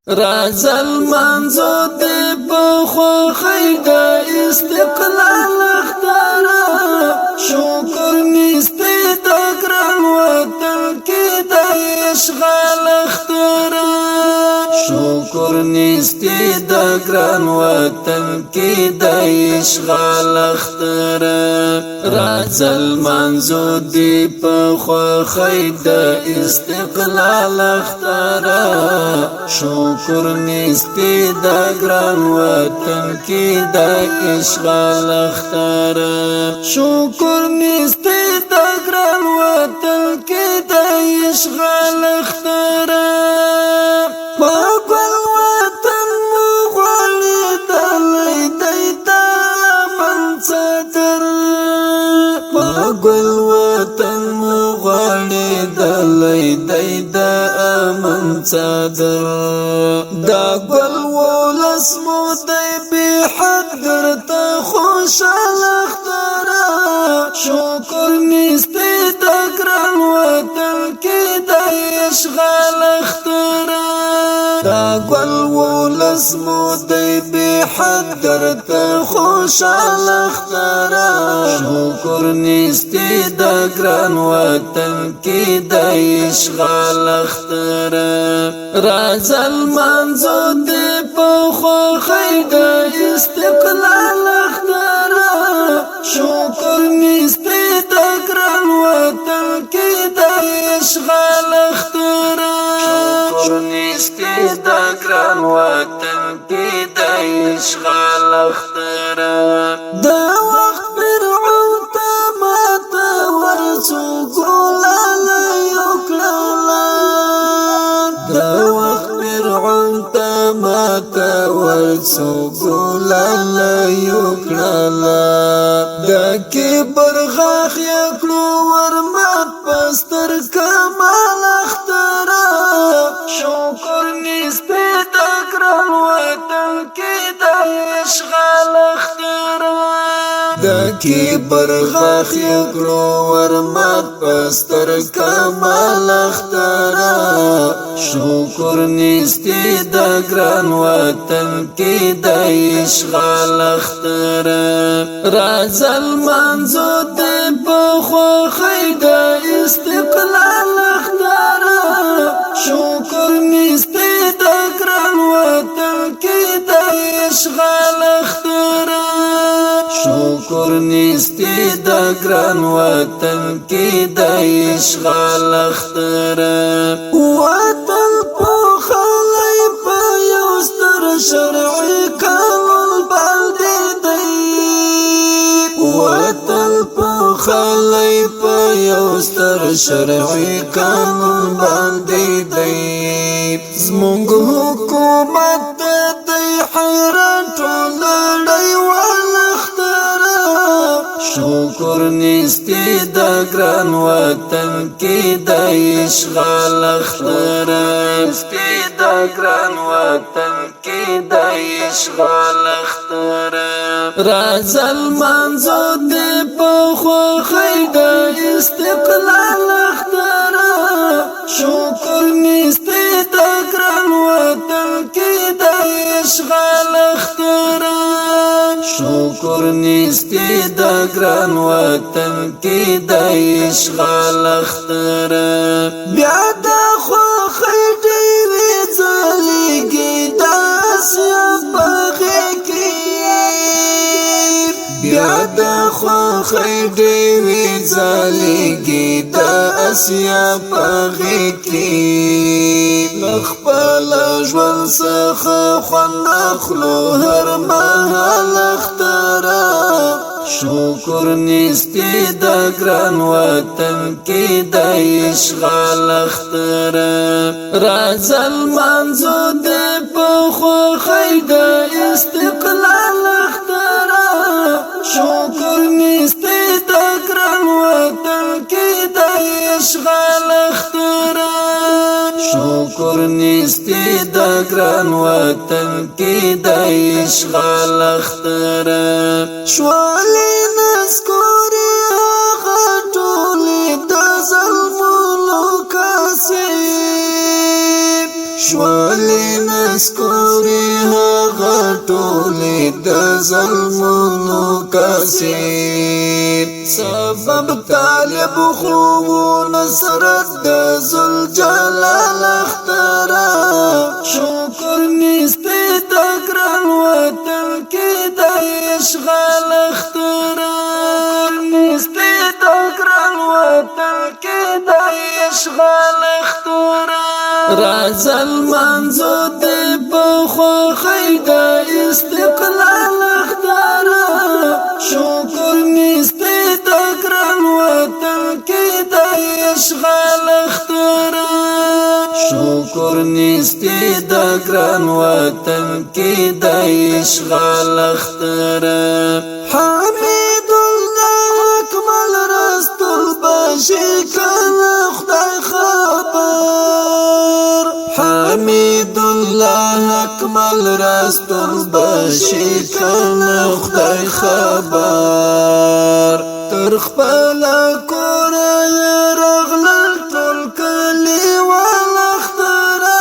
رازل منزو دی بخوخی دا استقلال اختارا شکر نیستی دا گران وطن کی دا اشغال اختارا شکر نیستی دا گران وطن کی دا اشغال اختارا رازل منزو دی بخوخی دا استقلال اختارا شکر نیستی دا گران وطن کی دا اشغال اختارا شکر نیستی دا گران وطن کی دا اشغال اختارا پاگل وطن مغوالی دلی دیتا من صدر پاگل وطن مغوالی دلی دیتا من صدر دا گل ولس مودی بی حد درتا خوشحال اختارا شکر نیستی دا گران وطن کی دا اشغال اختارا دا گل ولس مودی بی حد درتا خوشحال اختارا شکر نیستی دا گران وطن کی دا اشغال اختارا رازل منزو دی بخوخی دا استقلال اختارا شکر نیستی دا گران وطن کی دا اشغال اختارا شکر نیستی دا گران وطن کی دا اشغال اختارا دا وقت فرعون تا ماتا ورسو گولالا یوکلالا دا وقت فرعون تا ماتا ورسو گولالا یوکلالا دا کبر غاخ یکلو ورمات پستر کمال اختارا شکر نیستی دا گران وطن کی دا اشغال اختارا دا کبر غاخ یکلو ورمات پستر کمال اختارا شکر نیستی دا گران وطن کی دا اشغال اختارا رازل منزو دی بخوخی دا استقلال اختارا شکر نیستی دا گران وطن کی دا اشغال اختارا شکر نیستی دا گران وطن کی دا اشغال اختارا وطن پخلی پا یوستر شرعی قانون بالدی دی وطن پخلی پا یوستر شرعی قانون بالدی دی زمونگ حکومت دی حیران ٹولڑی والاختارا شکر نیستی دا گران وطن کی دا اشغال اختارا نیستی دا گران وطن کی دا اشغال اختارا رازل منزو دی بخوخی دا استقلال اختارا شکر نیستی دا گران وطن کی دا اشغال اختارا شکر نیستی دا گران وطن کی دا اشغال اختارا بیا دا خوخی دیوی زلیگی دا اسیا باغی کی بیا دا خوخی دیوی زلیگی دا اسیا باغی کی لخپل ژوند څخه خوند اخلو هر مهال اختارا شکر نیستی دا گران وطن کی دا اشغال اختارا رازل منزو دی بخوخی دا استقلال اختارا شکر نیستی دا گران وطن کی دا اشغال اختارا شکر نیستی دا گران وطن کی دا اشغال اختارا شوالی نسکوری آغا ٹولی دا ظلم لوکاسی شوالی نسکوری نسکوري هغه ټولې د ظلمونو کاسې سبب طالب خو نصرت د ذوالجلال اخترا شکر نسته د ګران وطن کې د اشغال اخترا نسته د ګران وطن کې د اشغال اخترا رازل منزو دې په خوښۍ د استقلال اخترا شکر نسته د ګران وطن کې د اشغال اخترا شکر نسته د ګران وطن کې د اشغال اخترا حمید الله اکمل رستل بشي کله خدای خبر حمید الله اکمل رستل بشي کله خدای خبر تر خپل کور رغلل ټول کلی والا اخترا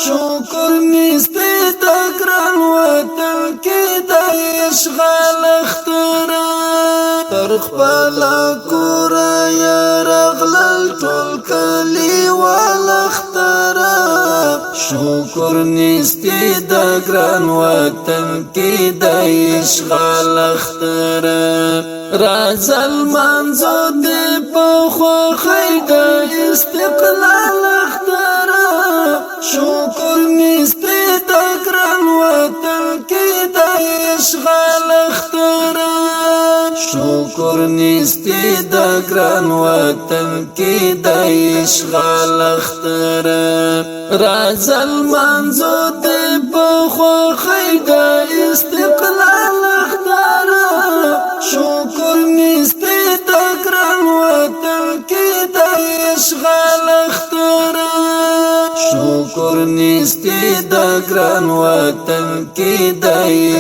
شکر نسته د ګران وطن کې د اشغال اخترا تر خپل کور رغلل ټول کلی والا اخترا شکر نسته د ګران وطن کې د اشغال اخترا رازل منزو دې په خوښۍ د استقلال اخترا شکر نسته د ګران وطن کې د اشغال اخترا شکر نسته د ګران وطن کې د اشغال اخترا رازل منزو دې په خوښۍ د استقلال اخترا شکر نسته د ګران وطن کې د اشغال اخترا شکر نسته د ګران وطن کې د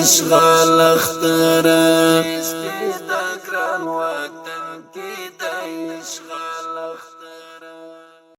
اشغال اخترا